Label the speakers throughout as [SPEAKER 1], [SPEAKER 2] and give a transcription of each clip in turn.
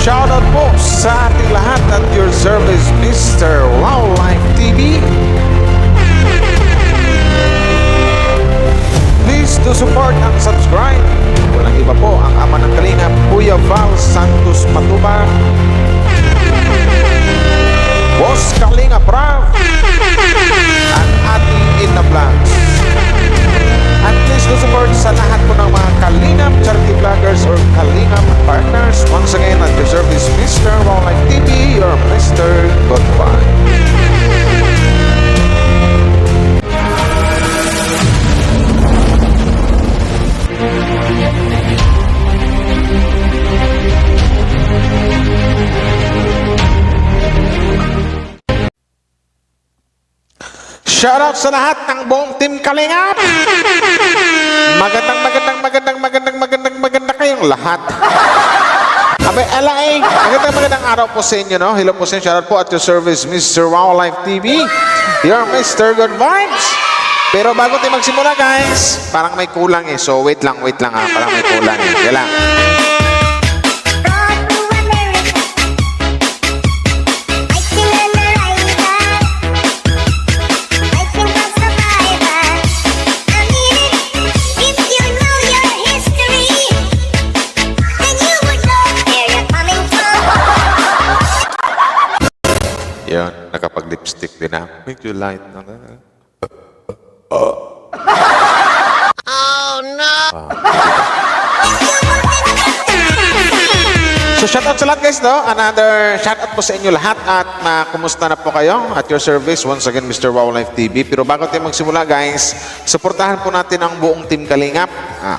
[SPEAKER 1] Shoutout po sa ating lahat at your service, Mr. Wildlife TV. Please to support and subscribe. Walang iba po ang ama ng Kalingap, Kuya Val Santos Matubang, Boss Kalingap Rav, at ating Ina Vlogs. At please to support sa lahat po ng mga Kalingap charity vloggers or Kalingap partners. Once again, at your service, Mr. Wildlife TV, your Mr. Goodbye. Shoutout sa lahat ng buong Team Kalingap. Magandang kayong lahat. Abay, LA, magandang araw po sa inyo, no? Hello po sa inyo. Shoutout po at your service, Mr. Wildlife TV, your Mr. Good Vibes. Pero bago tayo magsimula, guys, parang may kulang eh. So, wait lang ha. Parang may kulang eh. Kaya lang. Yan, nakapag-lipstick din na. Medyo light na. Oh, no! So, shoutout sa lahat, guys, no? Another shoutout po sa inyo lahat at kumusta na po kayo at your service. Once again, Mr. Wildlife TV. Pero bago tayo magsimula, guys, supportahan po natin ang buong Team Kalingap.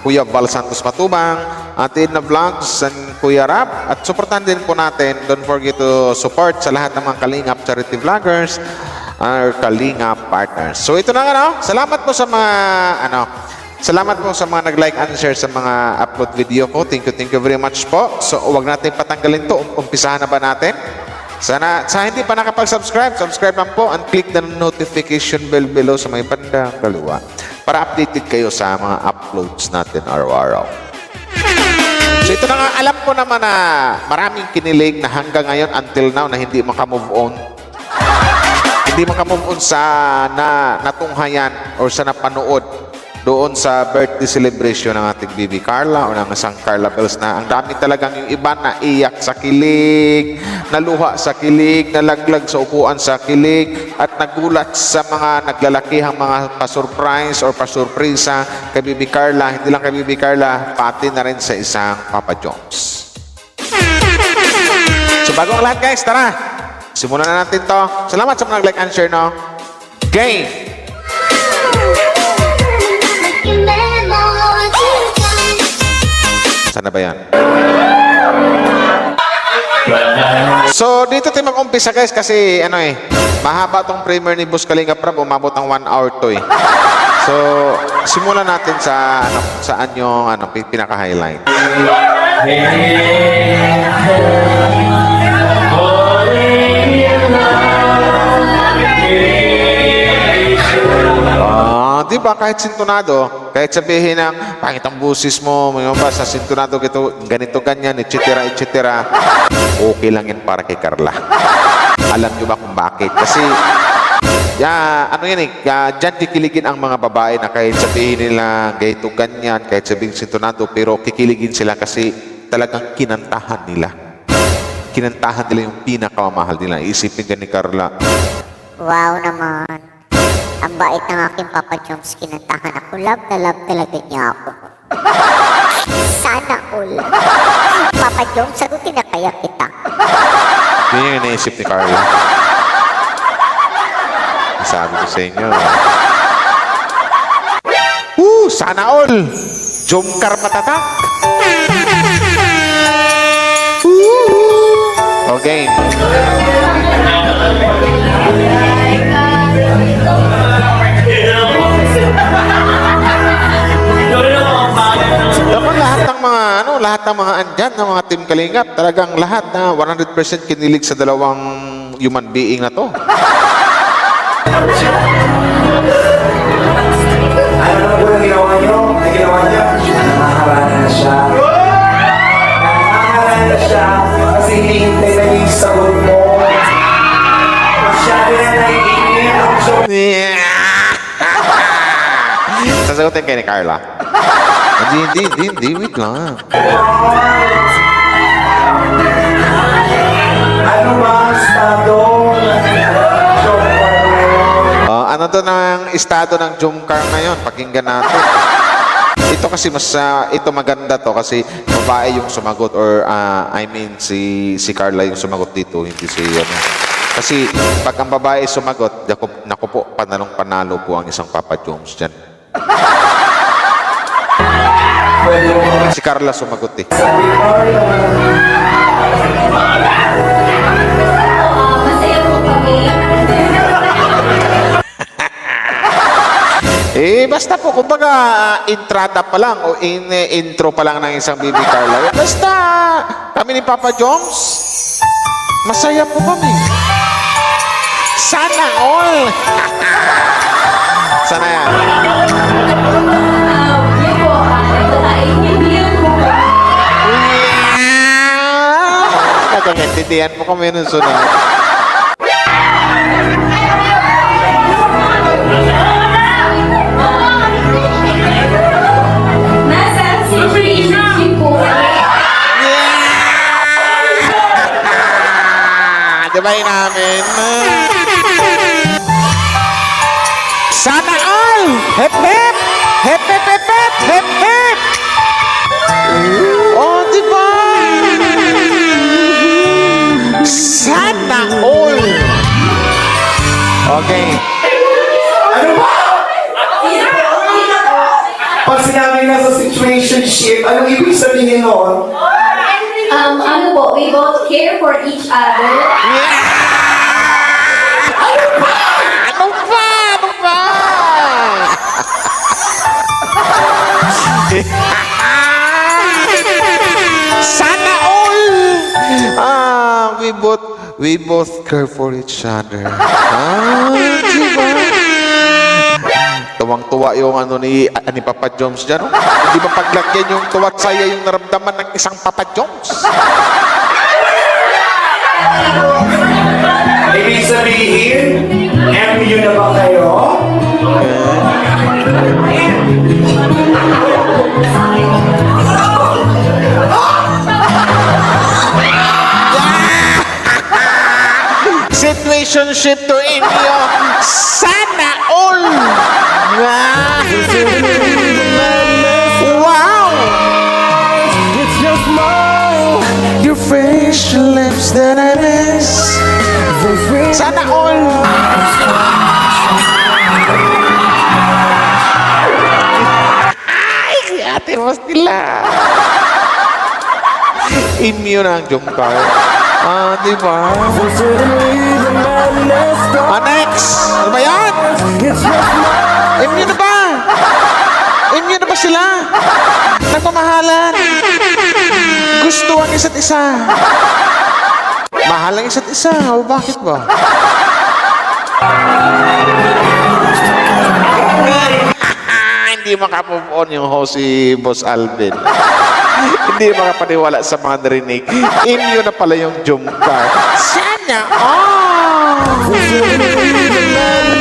[SPEAKER 1] Kuya Val Santos Matubang, Ate Ina Vlogs, and Kuya Rab. At supportahan din po natin. Don't forget to support sa lahat ng mga Kalingap charity vloggers or Kalingap partners. So, ito na nga, no? Salamat po sa mga, salamat po sa mga nag-like and share sa mga upload video ko. Thank you very much po. So, huwag natin patanggalin to. Umpisahan na ba natin? Sana, sa hindi pa nakapag-subscribe, subscribe lang po and click the notification bell below sa may bandang kaliwa para updated kayo sa mga uploads natin araw-araw. So, ito na nga, alam ko naman na maraming kinilig na hanggang ngayon until now na hindi makamove on. Hindi makamove on sa natunghayan or sa napanood doon sa birthday celebration ng ating Bibi Carla o ng isang Carla Bells na ang dami talagang yung iba na iyak sa kilig, naluha sa kilig, nalaglag sa upuan sa kilig, at nagulat sa mga naglalakihang mga pa-surprise or pa-surpresa kay Bibi Carla. Hindi lang kay Bibi Carla, pati na rin sa isang Papa Jones. So bago ang lahat, guys, tara! Simulan na natin to. Salamat sa mga nag-like and share, no? Game! Sana ba yan? So, dito tayo mag-umpisa, guys, kasi mahaba tong premiere ni Boss Kalingap Rab, umabot ng 1 hour to eh. So, simulan natin sa saan yung pinaka-highlight. Di ba, kahit sintonado, kahit sabihin ng pangit ang busis mo, may ba sa sintonado ganito, ganyan, etc. Okay lang yan para kay Carla. Alam nyo ba kung bakit? Kasi, dyan kikiligin ang mga babae na kahit sabihin nila ganito, ganyan, kahit sabihin sintonado, pero kikiligin sila kasi talagang kinantahan nila. Kinantahan nila yung pinakamamahal nila. Isipin ka ni Carla.
[SPEAKER 2] Wow naman. Ang bait ng aking Papa Jones, kinantahan ako. Love na love talaga niya ako. Sana all. Papa Jones, sagutin na kaya kita.
[SPEAKER 1] Yun yung naisip ni Carla. Sabi ko sa inyo. Sana all. Jomcar matatak. Okay. Lahat ng mga andyan, ng mga Team Kalingap, talagang lahat na 100% kinilig sa dalawang human being na to.
[SPEAKER 3] Ano po yung ginawa nyo? Ang ginawa nyo? Nakaharana na siya. Nakaharana na siya kasi hinihintay na yung sagot mo. Masyado na naiinit ang joke.
[SPEAKER 1] Sasagutin kayo ni Carla. Hindi, wait lang.
[SPEAKER 3] Ano ba ang estado ng joke mo?
[SPEAKER 1] Ano to ng estado ng Jomcar ngayon? Pakinggan natin. Ito kasi ito maganda to kasi babae yung sumagot or I mean si Carla yung sumagot dito, hindi si ano. Kasi pag ang babae sumagot, naku po, panalo po ang isang Papa Jones dyan.
[SPEAKER 3] Pwede mo
[SPEAKER 1] Si Carla sumagot eh.
[SPEAKER 3] sabi mo
[SPEAKER 4] Masaya po kami.
[SPEAKER 1] Basta po, kumbaga, entrada pa lang o intro pa lang ng isang Bibi Carla. Basta, kami ni Papa Jones, masaya po kami. Sana all! Sana yan.
[SPEAKER 4] Yun po, nagtataintindihan po kami.
[SPEAKER 1] Nagkaintindihan po kami nung sunod.
[SPEAKER 4] Nasa situationship po kami.
[SPEAKER 1] Sabay namin. Sana all! Hep hep! Hep hep hep hep! Hep hep! Oh, diba? Sana all! Okay.
[SPEAKER 3] ano ba? Pag sinabi na sa situationship, anong ibig sabihin nun?
[SPEAKER 4] Ano po, we both care for each other.
[SPEAKER 1] Ano ba? Ano ba? Sana all! We both care for each other. Diba? Tuwang-tuwa yung ano ni Papa Jones dyan. Oh. Hindi ba paglagyan yung tuwa't saya yung naramdaman ng isang Papa Jones?
[SPEAKER 3] Ibig sabihin, MU na ba kayo?
[SPEAKER 1] Situationship to Indio. Sana all! Wow!
[SPEAKER 5] It's your smile,
[SPEAKER 1] Your face, your lips that I miss. Sana all! Ay, si Ate Ros nila. Immune ang Jomcar. Diba?
[SPEAKER 5] certainly the madness starts.
[SPEAKER 1] Next! Ano ba yan?
[SPEAKER 5] It's your smile,
[SPEAKER 1] Immune na ba? Immune na ba sila? Nagmamahalan. Gusto ang isa't isa. Mahal ang isa't isa. O bakit ba? Hindi maka-move on yung host si Boss Alvin. Hindi makapaniwala sa mga narinig. Immune na pala yung Jomcar. Sana all!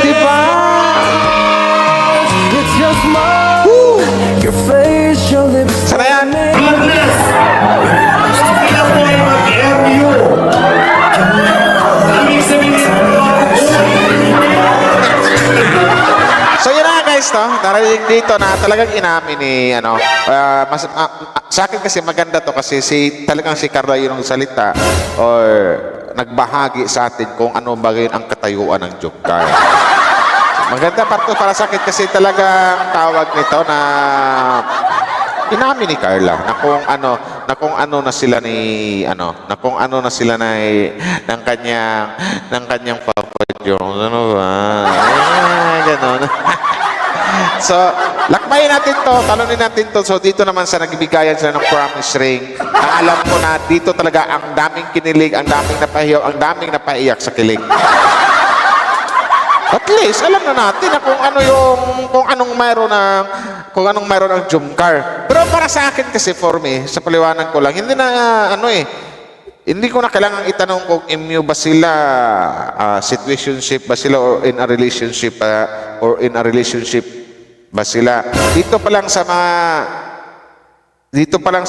[SPEAKER 1] Diba?
[SPEAKER 5] it's your smile, your face, your lips.
[SPEAKER 1] Sana yan?
[SPEAKER 3] Goodness! Sino po yung mag-MU? Ibig sabihin
[SPEAKER 1] So yun na guys, no? Narinig dito na talagang inamin ni, sa akin kasi maganda to kasi talagang si Carla yung salita or nagbahagi sa atin kung ano ba yun ang katayuan ng Jomcar. Maganda para sa akin kasi talagang tawag nito na inamin ni Carla na kung ano na sila ni ng kanyang Papa Jones. Ano ba? Ganon. So, lakbayin natin to, talunin natin to. So, dito naman sa nagbigayan sila ng promise ring, na alam ko na dito talaga ang daming kinilig, ang daming napahiyaw, ang daming napaiyak sa kilig. At least, alam na natin na kung anong mayroon ng Jomcar. Pero para sa akin kasi, for me, sa paliwanag ko lang, hindi na, Hindi ko na kailangan itanong kung MU ba sila, situationship ba sila, or in a relationship ba sila. Dito pa lang sa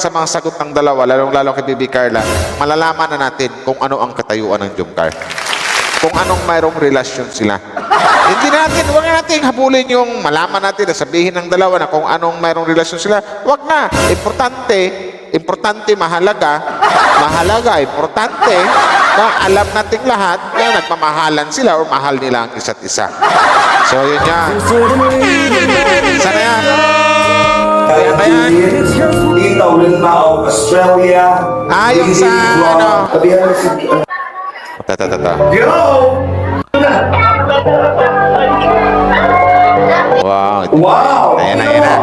[SPEAKER 1] mga sagot ng dalawa, lalong-lalo kay Bibi Carla, malalaman na natin kung ano ang katayuan ng Jomcar. Kung anong mayroong relasyon sila. Huwag na natin habulin yung malaman natin na sabihin ng dalawa na kung anong mayroong relasyon sila. Huwag na. Importante, mahalaga, importante na alam nating lahat na nagmamahalan sila o mahal nila ang isa't isa. So, yun yan. Sana yan. Kaya ba yan?
[SPEAKER 3] Dito, Lindao, Australia.
[SPEAKER 1] Yung sa, ano?
[SPEAKER 3] Sabihan mo si...
[SPEAKER 1] Tata.
[SPEAKER 3] Yo!
[SPEAKER 1] Wow.
[SPEAKER 3] Wow!
[SPEAKER 1] Ayan na.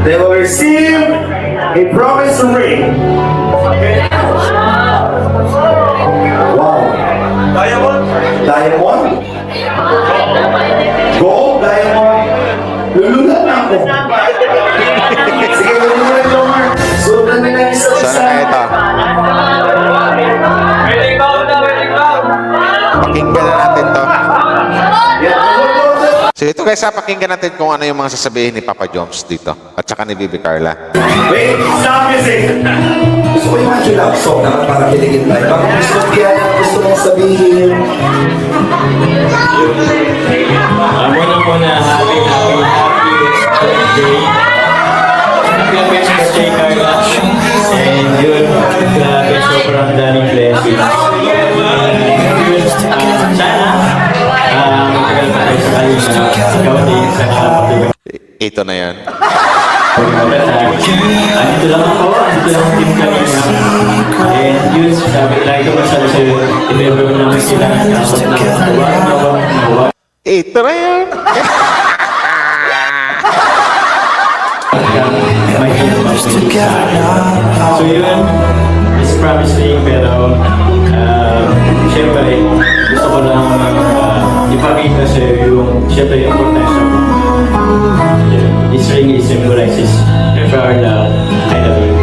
[SPEAKER 3] They will receive a promise ring. Wow. Diamond? Gold? Diamond? Lululan na ako. Sige, lululan mo, Mark. Sundan na lang isa-isa.
[SPEAKER 1] Sana na ito. Pakinggan na natin to. So ito guys, pakinggan natin kung ano yung mga sasabihin ni Papa Joms dito at saka ni Bibi Carla.
[SPEAKER 3] Wait, stop music! Gusto ko yung mga love song naman para kiligin tayo. Baka gusto mong sabihin.
[SPEAKER 6] Muna, happy birthday. Happy birthday, Carla. And yun, grabe, sobrang daming blessings. Sana, matagal pa tayo sa kayo na ikaw din sa kapatid.
[SPEAKER 1] Ito na yan.
[SPEAKER 6] Andito lang ako, andito lang ang team kanina. And yun, sabi lagi ko masabi sa'yo, i-level mo namin sila. Tapos na, nawa.
[SPEAKER 1] Ito na yan.
[SPEAKER 6] So yun, is promising, pero siyempre, gusto ko lang ipakita sa'yo yung, siyempre, yung importansya mo. This ring is symbolizes our love. I love you.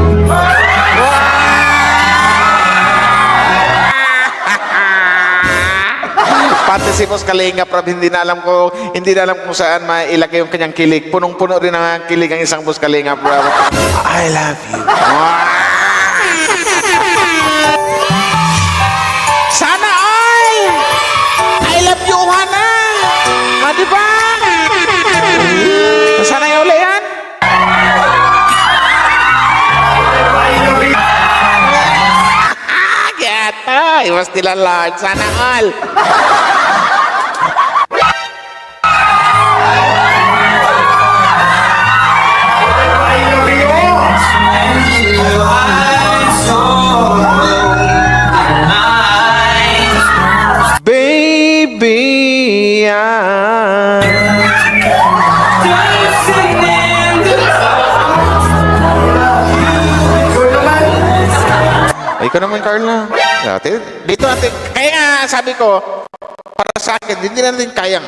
[SPEAKER 1] Pati si Boss Kalinga Prab, hindi na alam kung saan mailagay yung kanyang kilig. Punong-puno rin ang kilig ang isang Boss Kalinga Prab. I love you. Sana all! I love you, Hana! Diba? Sana yung uli yan? Gata! Iwas nila Lord. Sana all! Baby, ikaw naman, Carla. Dito natin, kaya nga sabi ko, para sa akin, hindi natin kayang,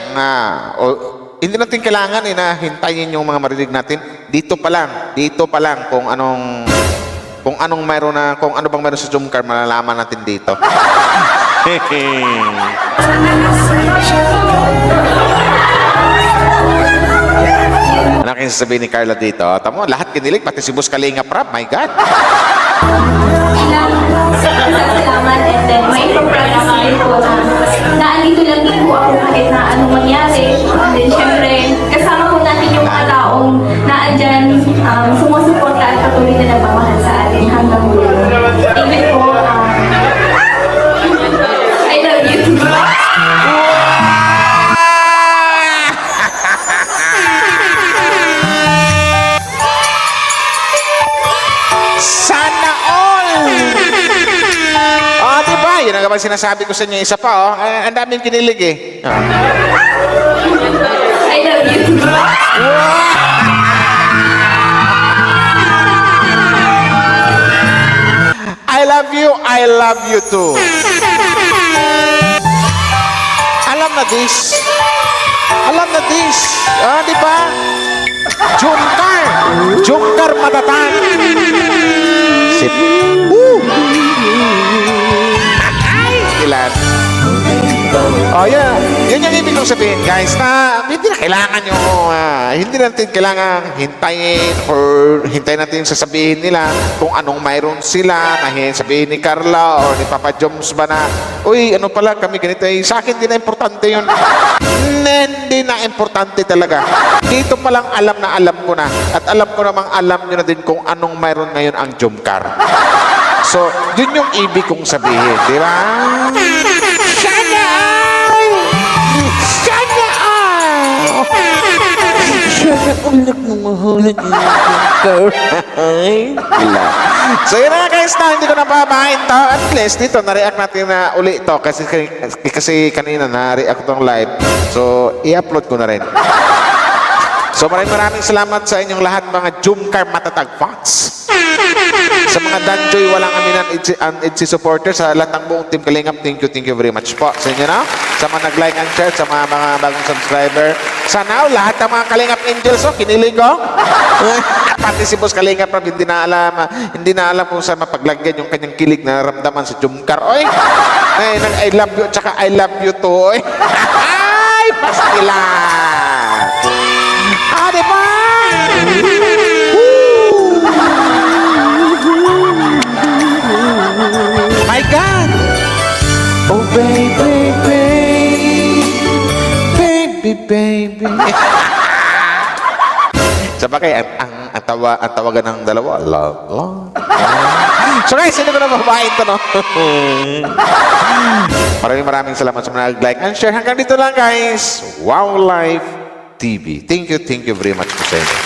[SPEAKER 1] hindi natin kailangan na hintayin yung mga marinig natin. Dito pa lang kung anong mayroon na, kung ano bang mayroon sa Jomcar, malalaman natin dito. Ano kayong sasabihin ni Carla dito? Tamo, lahat kinilig, pati si Boss Kalinga Prab, my God.
[SPEAKER 4] Salamat, and then may promise din po na andito lang din po ako kahit na anong mangyari. And then syempre, kasama po natin yung mga taong naandyan, sumusuporta at patuloy na nagmamahal sa atin hanggang dulo. Even po, I love you.
[SPEAKER 1] Sana all! Diba? Yun ang kapag sinasabi ko sa inyo, isa pa, ang daming kinilig eh.
[SPEAKER 4] I love you.
[SPEAKER 1] I love you too. Alam na this. Diba? Jomcar matatag. Sip. sabihin guys na hindi na kailangan yung hindi natin kailangan hintayin natin yung sasabihin nila kung anong mayroon sila na sabihin ni Carla o ni Papa Joms ba na uy ano pala kami ganito sa akin din na importante yun. Hindi na importante talaga. Dito pa lang alam na alam ko na at alam ko namang alam nyo na din kung anong mayroon ngayon ang Jomcar. So yun yung ibig kong sabihin, di ba? Sana ulit mo mahulit So yun na guys na hindi ko nababahin to. At least dito na-react natin na uli ito kasi kanina na-react itong live. So i-upload ko na rin. So maraming salamat sa inyong lahat mga Jomcar matatag fans. Sa mga Danjoy walang aminan Itzy supporters, sa lahat ng buong Team Kalingap, thank you very much po sa inyo na. Sa mga nag-like and share, sa mga bagong subscriber. Sana lahat ng mga Kalingap Angels, kinilig ko. Pati si Boss Kalingap hindi na alam kung saan mapaglagyan yung kanyang kilig na naramdaman sa Jomcar. Oy, I love you, tsaka I love you too. Oy. Ay, pastila. Diba? My God! Oh, baby, baby. Sabagay, ang tawagan ng dalawa, love. So guys, hindi ko na mababain ito, no? Maraming salamat sa mga nag-like and share. Hanggang dito lang, guys. Wow Life TV. Thank you very much po sa inyo.